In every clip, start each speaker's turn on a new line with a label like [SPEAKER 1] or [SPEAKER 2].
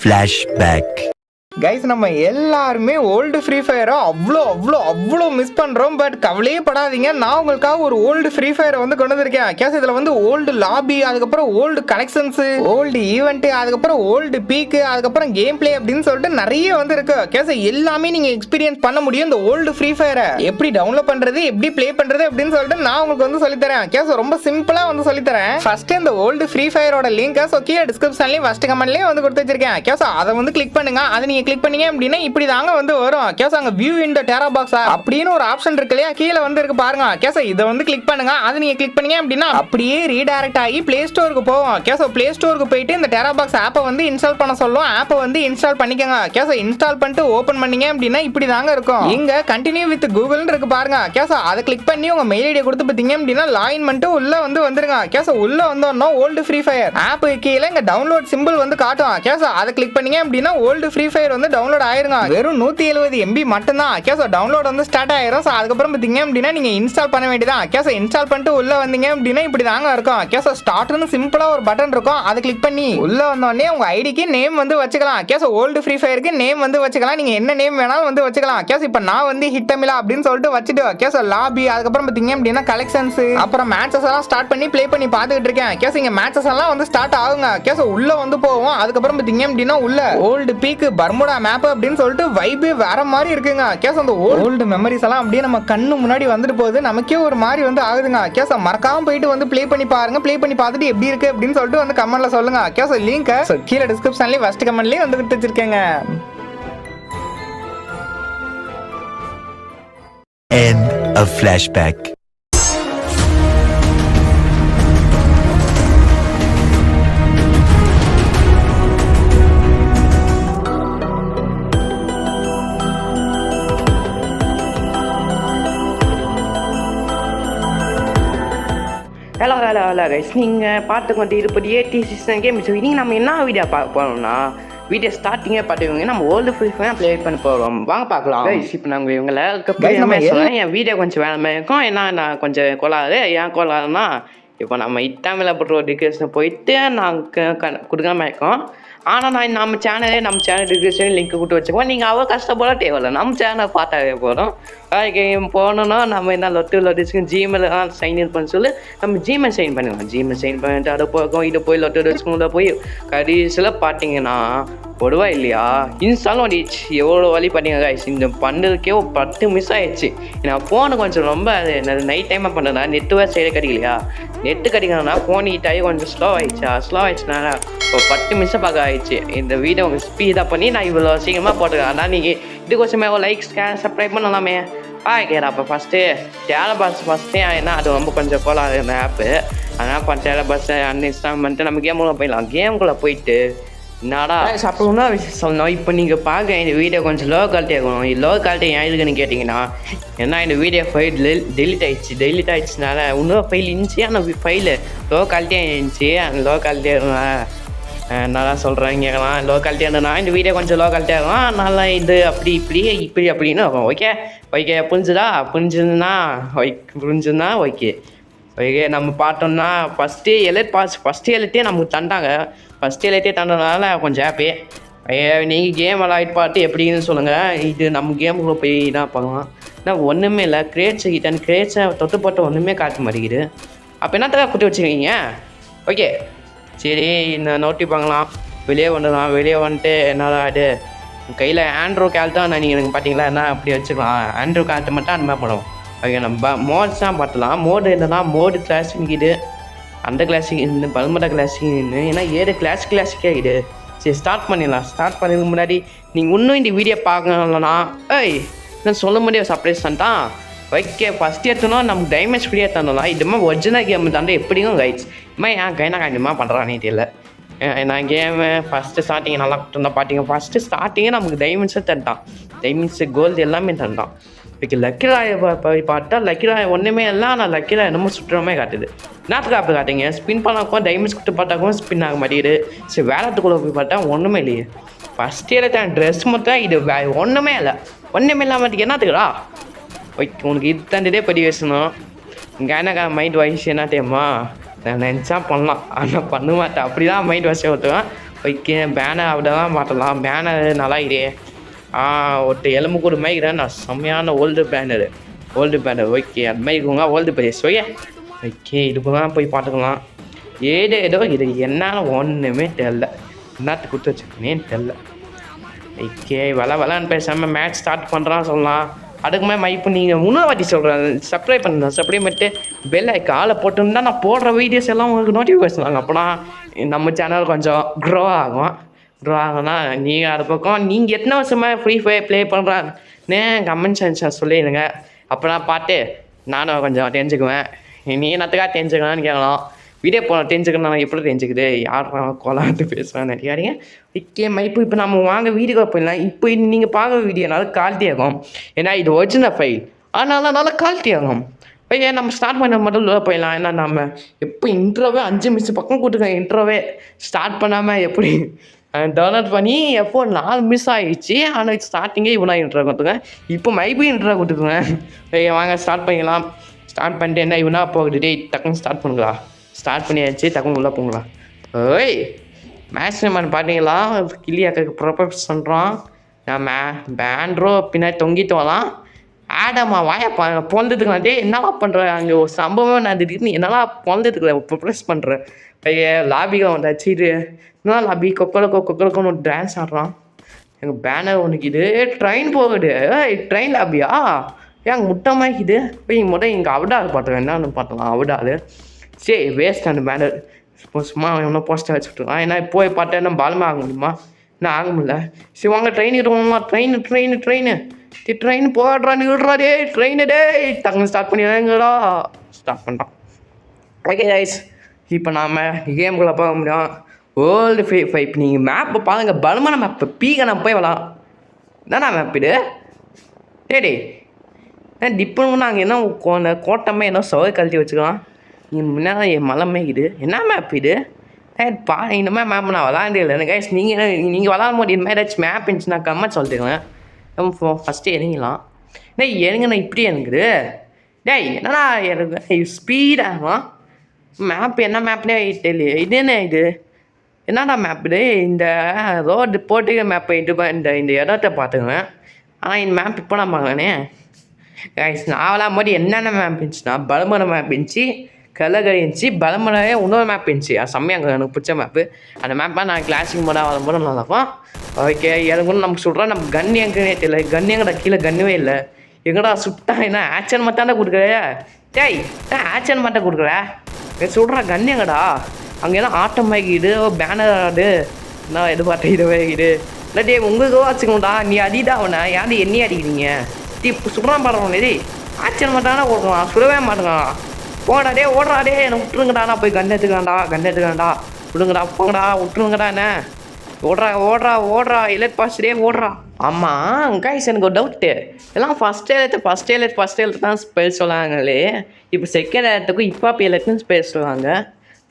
[SPEAKER 1] Flashback.
[SPEAKER 2] Guys நம்ம எல்லாருமே old free ஃபயரை அவ்வளோ மிஸ் பண்ணுறோம். பட் கவலையே படாதீங்க, நான் உங்களுக்காக ஒரு ஓல்டு ஃப்ரீ ஃபயரை வந்து கொண்டு வந்திருக்கேன். கேஸ் இதில் வந்து ஓல்டு லாபி, அதுக்கப்புறம் ஓல்டு கலெக்ஷன்ஸு, ஓல்டு ஈவெண்ட்டு, அதுக்கப்புறம் ஓல்டு பீக்கு, அதுக்கப்புறம் கேம் பிளே அப்படின்னு சொல்லிட்டு நிறைய வந்து இருக்கு. கேஸ் எல்லாமே நீங்கள் எக்ஸ்பீரியன்ஸ் பண்ண முடியும். இந்த ஓல்டு ஃப்ரீ ஃபயரை எப்படி டவுன்லோட் பண்ணுறது, எப்படி ப்ளே பண்ணுறது அப்படின்னு சொல்லிட்டு நான் உங்களுக்கு வந்து சொல்லித்தரேன். கேஸ் ரொம்ப சிம்பிளாக வந்து சொல்லித்தரேன். ஃபர்ஸ்ட் இந்த ஓல்டு ஃப்ரீ ஃபயரோட லிங்க் கீழே டிஸ்கிரிப்ஷன்லேயும் ஃபர்ஸ்ட் கமெண்ட்லேயும் வந்து கொடுத்து வச்சிருக்கேன். கேஸ் அதை வந்து கிளிக் பண்ணுங்க. அதை நீங்கள் கிளிக் பண்ணீங்க அப்படின்னா இப்படி தாங்க வந்து வரும். கேஸ் அங்க வியூ இன் தி டெரா பாக்ஸ் அப்படின்னு ஒரு ஆப்ஷன் இருக்கு இல்லையா, கீழே வந்து இருக்கு பாருங்க. கேஸ் இதை வந்து கிளிக் பண்ணுங்க. அதை நீங்க கிளிக் பண்ணீங்க அப்படின்னா அப்படியே ரீடைரக்ட் ஆகி பிளே ஸ்டோருக்கு போகும். கேஸ் பிளே ஸ்டோருக்கு போயிட்டு இந்த டெரா பாக்ஸ் ஆப்பை வந்து இன்ஸ்டால் பண்ண சொல்லும். ஆப்பை வந்து இன்ஸ்டால் பண்ணிக்கோங்க. கேஸ் இன்ஸ்டால் பண்ணிட்டு ஓபன் பண்ணீங்க அப்படின்னா இப்படி தாங்க இருக்கும். இங்க கண்டினியூ வித் கூகுள்னு இருக்கு பாருங்க. கேஸ் அதை கிளிக் பண்ணி உங்க மெயில் ஐடியை கொடுத்து பார்த்தீங்க அப்படின்னா லாகின் பண்ணிட்டு உள்ள வந்து வந்துருங்க. கேஸ் உள்ள வந்தோம்னா ஓல்டு ஃப்ரீ ஃபயர் ஆப் கீழே இங்க டவுன்லோட் சிம்பிள் வந்து காட்டும். கேஸ் அதை கிளிக் பண்ணீங்க அப்படின்னா ஓல்டு ஃப்ரீ ஃபயர் வந்து டவுன்லோட் ஆயிருங்க. வெறும் 170 MB மட்டும்தான். கேஸ் டவுன்லோட் வந்து ஸ்டார்ட் ஆயிரும். அதுக்கப்புறம் பார்த்தீங்க அப்படின்னா நீங்க இன்ஸ்டால் பண்ண வேண்டியதான். கேஸ் இன்ஸ்டால் பண்ணிட்டு உள்ள வந்தீங்க அப்படின்னா இப்படி தாங்க இருக்கும். கேஸ் ஸ்டார்ட்னு சிம்பிளா ஒரு பட்டன் இருக்கும். அதை கிளிக் பண்ணி உள்ள வந்தோடனே உங்க ஐடிக்கு நேம் வந்து வச்சுக்கலாம். கேஸ் ஓல்டு ஃப்ரீ ஃபயருக்கு நேம் வந்து வச்சுக்கலாம். நீங்க என்ன நேம் வேணாலும் வந்து வச்சுக்கலாம். கேஸ் இப்போ நான் வந்து ஹிட்டமிலா அப்படின்னு சொல்லிட்டு வச்சுட்டு கேஸ் லாபி, அதுக்கப்புறம் பார்த்தீங்க அப்படின்னா கலெக்ஷன்ஸ், அப்புறம் மேட்சஸ் எல்லாம் ஸ்டார்ட் பண்ணி ப்ளே பண்ணி பார்த்துக்கிட்டு இருக்கேன். கேஸ் இங்க மேட்சஸ் எல்லாம் வந்து ஸ்டார்ட் ஆகுங்க. கேஸ் உள்ள வந்து போவோம். அதுக்கப்புறம் பார்த்தீங்க அப்படின்னா உள்ள ஓல்டு பீக் பர்முடா மேப் அப்படின்னு சொல்லிட்டு வைபே வேற மாதிரி இருக்குங்க. கேஸ் அந்த ஓல்டு மெமரிஸ் எல்லாம் அப்படியே நம்ம கண்ணு முன்னாடி வந்துட்டு போகுது. நமக்கே ஒரு மாதிரி வந்து ஆகுதுங்க. கேஸ் மறக்காம போயிட்டு வந்து ப்ளே பண்ணி பாருங்க. ப்ளே பண்ணி பார்த்துட்டு எப்படி இருக்கு அப்படின்னு சொல்லிட்டு வந்து கமெண்ட்ல சொல்லுங்க. கேஸ் லிங்க் கீழே டிஸ்கிரிப்ஷன்லயே ஃபர்ஸ்ட் கமெண்ட்லயே வந்து கொடுத்து வச்சிருக்கேங்க.
[SPEAKER 1] End of flashback.
[SPEAKER 3] Hello guys, நீங்கள் பார்த்து கொண்டு இருப்பது ஏடி சீசன் கேம். இனி நம்ம என்ன வீடியோ பார்க்க போகிறோம்னா, வீடியோ ஸ்டார்டிங்கே பார்த்துக்கோங்க. நம்ம ஓல்டு ஃப்ரீ ஃபயர் ப்ளே பண்ண போகிறோம். வாங்க பார்க்கலாம். கைஸ் இப்போ நாங்கள் இவங்களை சொல்கிறேன். என் வீடியோ கொஞ்சம் வேலை இருக்கும். ஏன்னா நான் கொஞ்சம் கொள்ளாது. ஏன் கொள்ளாதுன்னா இப்போ நம்ம இட்டாமில் போட்டு ஒரு டிஸ்கிரிப்ஷன் போயிட்டு நாங்கள் கொடுக்காம இருக்கோம். ஆனால் நம்ம சேனல் டிஸ்கிரிப்ஷன் லிங்க் கொடுத்து வச்சுக்கோம். நீங்கள் அவ்வளோ கஷ்டப்பட தேவையில்லை. நம்ம சேனல் பார்த்தாவே போதும். போனோன்னா நம்ம என்ன லொட்டு ஜிமெயில் சைன்இன் பண்ண சொல்லி நம்ம ஜிமெயில் சைன் பண்ணிடுவோம். ஜிமெயில் சைன் பண்ணிட்டு அதை போகும் இது போய் லொட்டு வச்சுக்கோங்க. போய் கடைசியில் பார்த்தீங்கன்னா பொதுவா இல்லையா இன்ஸ்டாலும் வந்துச்சு. எவ்வளோ வழி பண்ணீங்க கைஸ். இந்த பண்ணுறதுக்கே ஒரு 10 மிஸ் ஆயிடுச்சு. நான் ஃபோனு கொஞ்சம் ரொம்ப நைட் டைமாக பண்ணுறதா நெட்டுவே சைடு கிடைக்கலையா. நெட்டு கிடைக்கணும்னா ஃபோன் ஹீட்டாகி கொஞ்சம் ஸ்லோ ஆயிடுச்சுனால ஒரு 10 மிஸ்ஸை பார்க்க ஆயிடுச்சு. இந்த வீடியோ உங்களுக்கு ஸ்பீடாக பண்ணி நான் இவ்வளோ சீக்கிரமாக போட்டுருக்கேன். ஆனால் நீங்கள் இதுக்கோசமே ஒரு லைக் சப்ஸ்கிரைப் பண்ணலாமே. கேட்குறேன். அப்போ டேரா பாக்ஸ் ஏன்னா அது ரொம்ப கொஞ்சம் போலாது அந்த ஆப்பு. அதனால் டேரா பாக்ஸ் அன்இன்ஸ்டால் பண்ணிட்டு நம்ம கேமுக்குள்ளே போயிடலாம். கேமுக்குள்ளே போயிட்டு என்னடா அப்புறம்னா சொல்லணும். இப்போ நீங்கள் பார்க்க இந்த வீடியோ கொஞ்சம் லோ குவாலிட்டி ஆகணும். லோ குவாலிட்டி ஏன் இருக்குன்னு கேட்டிங்கன்னா, ஏன்னா இந்த வீடியோ ஃபைல் டெலிட் ஆயிடுச்சுனால இன்னொரு ஃபைல் இருந்துச்சு. அந்த ஃபைலு லோ குவாலிட்டியாக இருந்துச்சு. அந்த லோ குவாலிட்டியாக நல்லா சொல்கிறேன் கேட்கலாம். லோ குவாலிட்டியாக இருந்ததுனா இந்த வீடியோ கொஞ்சம் லோ குவாலிட்டியாக இருக்கும். நல்லா இது இப்படி அப்படின்னு இருக்கும். ஓகே புரிஞ்சுதுன்னா ஓகே. நம்ம பார்த்தோம்னா ஃபஸ்ட்டு எலைட்டே நமக்கு தந்தாங்க. ஃபஸ்ட் எலைட்டே தந்ததுனால கொஞ்சம் ஹாப்பி. நீங்கள் கேம் விளையாட்டு பார்த்து எப்படின்னு சொல்லுங்கள். இது நம்ம கேமுக்குள்ளே போய் தான் பார்க்கலாம். ஏன்னா ஒன்றுமே இல்லை. கிரேட்ஸை தொட்டு போட்டு ஒன்றுமே காட்ட மாட்டேங்குது. அப்போ என்னத்துக்காக குட்டி வச்சுருக்கீங்க? ஓகே சரி, இந்த நோட்டி பார்க்கலாம். வெளியே வந்துட்டு என்னடா இது கையில் ஆண்ட்ரோ கேல் தான் நீங்கள் எனக்கு பார்த்தீங்களா என்ன அப்படி வச்சுக்கலாம். ஆண்ட்ரோ கேல்ட்டை மட்டும் அந்த மாதிரி பண்ணுவோம். ஓகே நம்ம மோட்ஸ் தான் பார்த்துலாம். மோடு என்னன்னா மோடு கிளாசிக் இது, அந்த கிளாசிக் இந்த பல்மடா கிளாசிக்னு ஏன்னா 7 கிளாசிக்காக இது. சரி ஸ்டார்ட் பண்ணிடலாம். ஸ்டார்ட் பண்ணதுக்கு முன்னாடி நீங்கள் இன்னும் இந்த வீடியோ பார்க்கலன்னா நான் சொல்ல முடியாது சர்ப்ரைஸ் தான். ஓகே ஃபஸ்ட் எடுத்தோன்னா நமக்கு டைமண்ட்ஸ் ஃப்ரீயாக தந்தோம்லாம். இது மாதிரி ஒரிஜினல் கேம் தாண்ட எப்படியும் கைட்ஸ் இதுமாதிரி என் கைனா கண்டிப்பாக பண்ணுறானே தெரியல. நான் கேமு ஃபஸ்ட்டு ஸ்டார்டிங் நல்லா கொடுத்துருந்தா பார்த்தீங்க. ஃபஸ்ட்டு ஸ்டார்டிங்கே நமக்கு டைமண்ட்ஸை தந்தான். டைமண்ட்ஸு கோல்டு எல்லாமே தந்தான். இப்போ லக்கிராயை பார்த்தா லக்கிராய் ஒன்றுமே இல்லை. ஆனால் லக்கிராய் என்னமோ சுற்றுமே காட்டுது. என்னத்துக்கு அப்போ காட்டுங்க ஸ்பின் பண்ணாக்கும் டைமண்ட்ஸ் கொடுத்து பார்த்தாக்கும் ஸ்பின் ஆக மாட்டேங்குது. சரி வேலைத்துக்குள்ளே போய் பார்த்தா ஒன்றுமே இல்லையே. ஃபஸ்ட் இயர் தான் ட்ரெஸ் மட்டும் இது ஒன்றுமே இல்லாமல் என்னத்துக்குடா. ஓகே உனக்கு இது தாண்டிதே படி பேசணும். இங்கே எனக்கு மைண்ட் வாய்ஸ் என்ன தெரியுமா, நான் நினச்சா பண்ணலாம் ஆனால் பண்ண மாட்டேன். அப்படி தான் மைண்ட் வாஷ் ஓட்டுவேன். ஓகே பேனர் அப்படிதான் மாட்டலாம். பேனர் நல்லா இதே ஒருத்த எலும்பு கூட மாதிரி நான் செம்மையான ஓல்டு பேனர் ஓகே அது மாதிரி இருக்குங்க ஓல்டு பிளேஸ் ஓகே இதுக்குலாம் போய் பார்த்துக்கலாம். ஏதோ இது என்னால் ஒன்றுமே தெரில, என்னத்துக்கு கொடுத்து வச்சுருக்கேன்னு தெரில. ஓகே விளான்னு பேசாமல் மேட்ச் ஸ்டார்ட் பண்ணுறான்னு சொல்லலாம். அதுக்கு மேலே மைப்பு நீங்கள் இன்னொரு வாட்டி சொல்கிறேன், சப்ஸ்கிரைப் பண்ணுறேன். சப்ஸ்கிரைப் பண்ணிட்டு பெல் காலை போட்டுருந்தா நான் போடுற வீடியோஸ் எல்லாம் உங்களுக்கு நோட்டிஃபிகேஷன் வாங்க. அப்போனா நம்ம சேனல் கொஞ்சம் க்ரோ ஆகும்னா நீங்கள் அது பக்கம் நீங்கள் எத்தனை வருஷமாக ஃப்ரீ ஃபயர் ப்ளே பண்ணுறான்னு கமெண்ட் செக்ஷன் சொல்லிடுங்க. அப்போனா பார்த்து நானும் கொஞ்சம் தெரிஞ்சுக்குவேன். நீ என்னத்துக்காக தெரிஞ்சுக்கலான்னு கேட்கலாம். வீடியோ தெரிஞ்சுக்கணும் நான் எப்படி தெரிஞ்சுக்குது யாரா கொலாட்டு பேசுகிறான்னு நினைக்காதீங்க. ஓகே மைப்பு இப்போ நம்ம வாங்க வீடியோ போயிடலாம். இப்போ நீங்கள் பார்க்குற வீடியோனால குவாலிட்டி ஆகும், ஏன்னா இது ஒரிஜினல் ஃபைல், அதனால நல்லா குவாலிட்டி ஆகும். ஐயா நம்ம ஸ்டார்ட் பண்ண மட்டும் உள்ள போயிடலாம். ஏன்னா நம்ம எப்போ இன்ட்ரோவே 5 மிஸ் பக்கம் கொடுத்துருக்கேன். இன்ட்ரோவே ஸ்டார்ட் பண்ணாமல் எப்படி டவுன்லோட் பண்ணி எப்போ 4 மிஸ் ஆகிடுச்சு. ஆனால் ஸ்டார்டிங்கே இவ்வளோ இன்ட்ரோ கொடுத்துருக்கேன். இப்போ மைபி இன்ட்ரோ கொடுத்துருக்கேன். ஐயா வாங்க ஸ்டார்ட் பண்ணிக்கலாம். ஸ்டார்ட் பண்ணிட்டு என்ன இவனா போகுது டே டக்குன்னு ஸ்டார்ட் பண்ணுங்களா. ஸ்டார்ட் பண்ணியாச்சு, டக்குன்னு உள்ளே போங்களா. ஓய் மேட்ச் நம்ம பார்த்தீங்களா கிளியாக்கு ப்ரொபோஸ் பண்ணுறோம். நம்ம பேண்ட்ரோ பின்னாடி தொங்கிட்டு வரலாம். ஆடாமா வாயா பிறந்ததுக்கலாம் டே என்னவா பண்ணுறேன். அங்கே ஒரு சம்பவம் நான் திடீர்னு என்னவா பிறந்ததுக்குல ப்ரொபோஸ் பண்ணுறேன். ஐயா லாபிக்கு வந்து வச்சுட்டு என்ன லாபி கொக்கலுக்கு ஒரு டான்ஸ் ஆடுறான். எங்கள் பேனர் ஒன்றுக்கு இது ட்ரெயின் போகுது. ட்ரெயின் லாபியா ஏன் முட்டமாக்குது. போய் முதல் இங்கே அவடால் பார்த்துருவேன் என்னன்னு பார்த்தலாம். அவடால் சரி வேஸ்ட் அந்த பேனர் சும்மா எவ்வளோ போஸ்டர் வச்சுட்ருக்கான். ஏன்னா போய் பார்த்தா என்ன பாலமாக ஆக முடியுமா, என்ன ஆக முடியல. சரி வாங்க ட்ரெயினுக்கு போகணுமா. ட்ரெயின் போடுறான்னு விடுறாடே ட்ரெயின் டே டக்குன்னு ஸ்டார்ட் பண்ணிடுறாங்கடா. ஸ்டார்ட் பண்ணுறான். ஓகே கைஸ் இப்போ நாம் கேமுக்குள்ளே போக முடியும். வேர்ல்டு ஃப்ரீ ஃபயர் இப்போ நீங்கள் மேப்பை பாருங்க, பலமான மேப்பு பீக்க நம்ம போய் வரலாம். என்னண்ணா மேப் இது டே டிப்புன்னு நாங்கள் என்ன கோட்டமே என்ன சுவை கழட்டி வச்சுக்கலாம். முன்னாடி என் மலமே இது என்ன மேப் இது இந்த மாதிரி மேப் நான் விளாண்டே இல்லை கைஸ். நீங்கள் விளாடும் போது இந்த மாதிரி ஏதாச்சும் மேப் இருந்துச்சுன்னா கம்மா சொல்லிட்டுருவேன். நம்ம ஃபஸ்ட்டு இறங்கிடலாம். டேய் இறங்குண்ணா இப்படி இறங்குது. டேய் என்னடா எனக்கு ஸ்பீடாகும் மேப் என்ன மேப்னே தெரியல. இது என்ன இது என்னடா மேப் இது. இந்த ரோடு போட்டு மேப்பை இந்த இடத்த பார்த்துக்குவேன். ஆனால் இந்த மேப் இப்போ நான் பார்க்கலானே கைஸ். நான் விளாடும் என்னென்ன மேப் இருந்துச்சுன்னா பலமான மேப் இருந்துச்சு, கலகரி இருந்துச்சு, பலமலையே இன்னொரு மேப் இருந்துச்சு. அது செம்மையாக எனக்கு பிடிச்ச மேப்பு. அந்த மேப்பை நான் கிளாசிக் மோடாக வரும்போது நல்லாயிருக்கும். ஓகே எனக்கு ஒன்று நமக்கு சொல்கிறேன். நம்ம கன் எங்கன்னே தெரியல. கன் எங்கடா கீழே கன்னுவே இல்லை. எங்கடா சுட்டா என்ன ஆக்ஷன் மட்டும் தான் கொடுக்குற. டேய் ஆக்ஷன் மட்டும் கொடுக்குற சொல்கிறா. கன் எங்கடா அங்கே என்ன ஆட்டம் ஆகிடு பேனர் ஆடு நான் எதிர்பார்த்த இதுவே இது இல்லை. டே உங்களுக்கு வச்சுக்கோண்டா நீ அடிடா அவனை யாரு என்னையே அடிக்கிறீங்க. இப்போ சுடுறான் பாடுறவன் டே ஆக்ஷன் மட்டும் தான் கொடுக்கலாம், சுடவே மாட்டேங்கான். போடா டே ஓடுறாடே என்னை விட்டுருங்கடா. நான் போய் கன் எடுத்துக்கலாம்டா விடுங்கடா போங்கடா விட்டுருங்கடா. என்ன ஓடுறா எலட் பாஸ் டே ஓடுறா. ஆமாம் கைஸ் எனக்கு ஒரு டவுட்டு. எல்லாம் ஃபஸ்ட் எழுத்து தான் ஸ்பெல் சொல்லாங்களே. இப்போ செகண்ட் எழுத்துக்கும் இப்போ எழுத்துன்னு ஸ்பெல் சொல்லுவாங்க.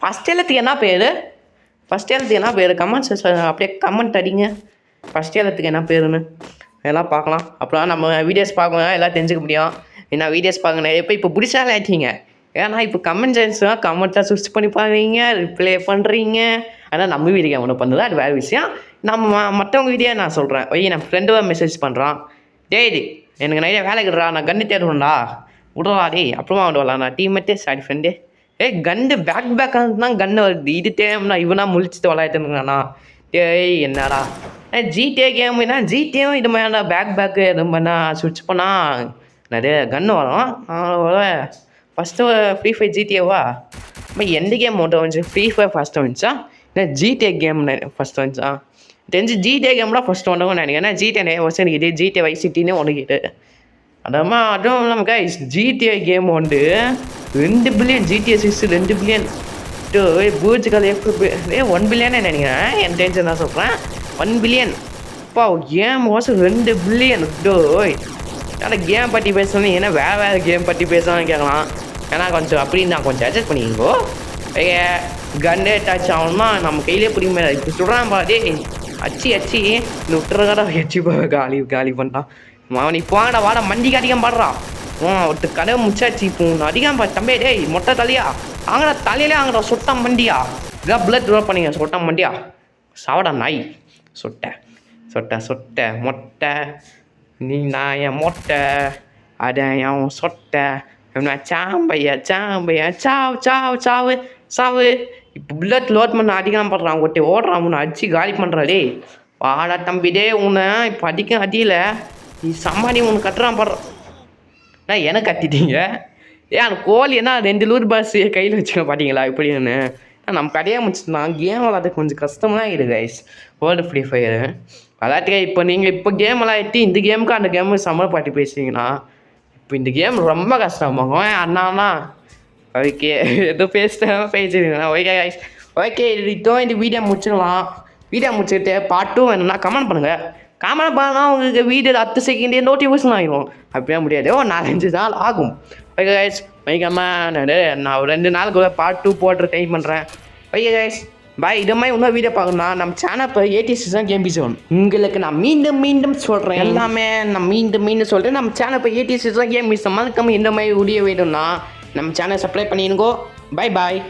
[SPEAKER 3] ஃபஸ்ட் எழுத்துக்கு என்ன பேர் கமெண்ட்ஸ் அப்படியே கமெண்ட் அடிங்க. ஃபஸ்ட் எழுத்துக்கு என்ன பேருன்னு எல்லாம் பார்க்கலாம். அப்புறம் நம்ம வீடியோஸ் பார்க்கணும் எல்லாம் தெரிஞ்சுக்க முடியும். ஏன்னா வீடியோஸ் பார்க்கணும் இப்போ பிடிச்சாலே ஆயிட்டீங்க. ஏன்னா இப்போ கமெண்ட்டாக சுவிச் பண்ணி பார்க்குறீங்க, ரிப்ளை பண்ணுறீங்க. ஆனால் நம்ம வீடியோ ஒன்று பண்ணுறது அது வேறு விஷயம். நம்ம மற்றவங்க வீடியோ நான் சொல்கிறேன். நம்ம ஃப்ரெண்டு மெசேஜ் பண்ணுறான். டேய் எனக்கு நிறைய வேலை கிடுறா, நான் கன்று தேடுவேன்டா விடுறா டேய் அப்புறமா விடுவாளா. நான் டீம்மேட்டே சாரி ஃப்ரெண்டு. கன்று பேக்காக தான் கன்று வருது. இது தேவைன்னா இவனா முழிச்சிட்டு விளையாட்டுங்கண்ணா. டேய் என்னடா ஜிடிஏ கேம் என்ன ஜிடிஏவும் இது மாதிரிடா பேக்கு எதுவும் பண்ணால் சுவிட்ச் பண்ணால் நிறைய கன்று வரும். ஃபஸ்ட்டு ஃப்ரீ ஃபயர் ஜிடிஏவா இப்போ எந்த கேம் மட்டும் வந்துச்சு. ஃப்ரீ ஃபயர் ஃபஸ்ட்டு வந்துச்சா இல்லை ஜிடிஏ கேம் ஃபஸ்ட்டு வந்துச்சா தெரிஞ்சு ஜிடிஏ கேம்லாம் ஃபஸ்ட்டு ஒன்றுக்கும் நினைக்கிறேன். ஏன்னா ஜிடிஏ நிறைய வருஷம் இருக்குது. ஜிடிஏ வைஸ் சிட்டின்னு ஒன்றுக்கிட்டு அதுவும் இல்லாமல் கைஸ் ஜிடிஏ கேம் வந்து 2 பில்லியன் ஜிடிஏ 6 2 பில்லியன் பூஜ்கள் 1 பில்லியனே நினைக்கிறேன். என் டென்ஷன் தான் சொல்கிறேன் 1 பில்லியன். அப்பா கேம் வாசம் 2 பில்லியன். ஆனால் கேம் பற்றி பேசணும் ஏன்னா வேறு கேம் பற்றி பேசலாம்னு கேட்கலாம். ஏன்னா கொஞ்சம் அப்படின்னு நான் கொஞ்சம் அட்ஜஸ்ட் பண்ணிக்கோ. கன்னே டச் ஆகணுமா நம்ம கையிலே பிடிக்குமே. இப்போ சொல்கிறான் பாதே அச்சி இந்த விட்டுறதா எச்சி காலி பண்ணிட்டான். அவன் இப்போ வாடா மண்டிக்கு அதிகம் பாடுறான். ஒருத்தர் கடை முச்சாச்சு இப்போ அதிகம் தம்பே டேய் மொட்டை தலையா வாங்கடா தலையிலே வாங்கடா சொட்டம் மண்டியா இதான் பிளட் ட்ரா பண்ணிங்க சொட்டம் மண்டியா சாவடா நாய் சொட்டை சொட்டை சொட்டை மொட்டை நீ நான் என் மொட்டை அட என் சொட்டை சாம்பையா சாம்பையா சாவு சாவு சாவு சாவு இப்போ புல்லட் லோட் பண்ண அடிக்கலாம் படுறான் ஒட்டி ஓடுறான் உன்னை அடிச்சு காலி பண்ணுறாடே வாடா தம்பி டே உன்னை இப்போ அடிக்க அடியில் நீ சம்மாடி உனக்கு கட்டுறான் படுறான் நான் எனக்கு கட்டிட்டீங்க ஏன் அந்த கோழி என்ன 2 லூர் பாஸ் கையில் வச்சுக்க பார்த்தீங்களா இப்படின்னு நம்ம கடையாக முடிச்சுதான் கேம் விளாட்றதுக்கு கொஞ்சம் கஷ்டமாக இருக்குது கைஸ் வேர்ல்டு ஃப்ரீ ஃபயரு விளாட்டுக்கா இப்போ நீங்கள் இப்போ கேம் விளாட்டி இந்த கேமுக்கு அந்த கேமு சம்மர் பாட்டி பேசுவீங்கன்னா இப்போ இந்த கேம் ரொம்ப கஷ்டமாகும் அண்ணாண்ணா ஓகே ஏதோ பேசிடுங்கண்ணா ஓகே கைஸ் ஓகே இதோ இந்த வீடியோ முடிச்சுக்கலாம் வீடியோ முடிச்சுக்கிட்டு பார்ட் 2 வேணும்னா கமெண்ட் பண்ணுங்கள் கமெண்ட் பண்ணால் உங்களுக்கு வீடியோ 10 செகண்டே நோட்டிஃபிகேஷன் ஆகிடும் அப்படியே முடியாது 4-5 நாள் ஆகும் ஓகே கைஸ் வைக்காமல் நான் ஒரு 2 நாளுக்குள்ள பார்ட் 2 போட்டு டைம் பண்ணுறேன் ஓகே கைஸ் பாய் இது மாதிரி இன்னும் வீடியோ பார்க்கணும்னா நம்ம சேனல் இப்போ 86 தான் கேம் பிசோன் உங்களுக்கு நான் மீண்டும் சொல்கிறேன் எல்லாமே நான் மீண்டும் சொல்கிறேன் நம்ம சேனல் இப்போ 86 தான் கேம் பிசோன் மறக்காம இந்த மாதிரி வீடியோ வேணும்னா நம்ம சேனல் சப்ஸ்கிரைப் பண்ணிடுங்கோ பாய்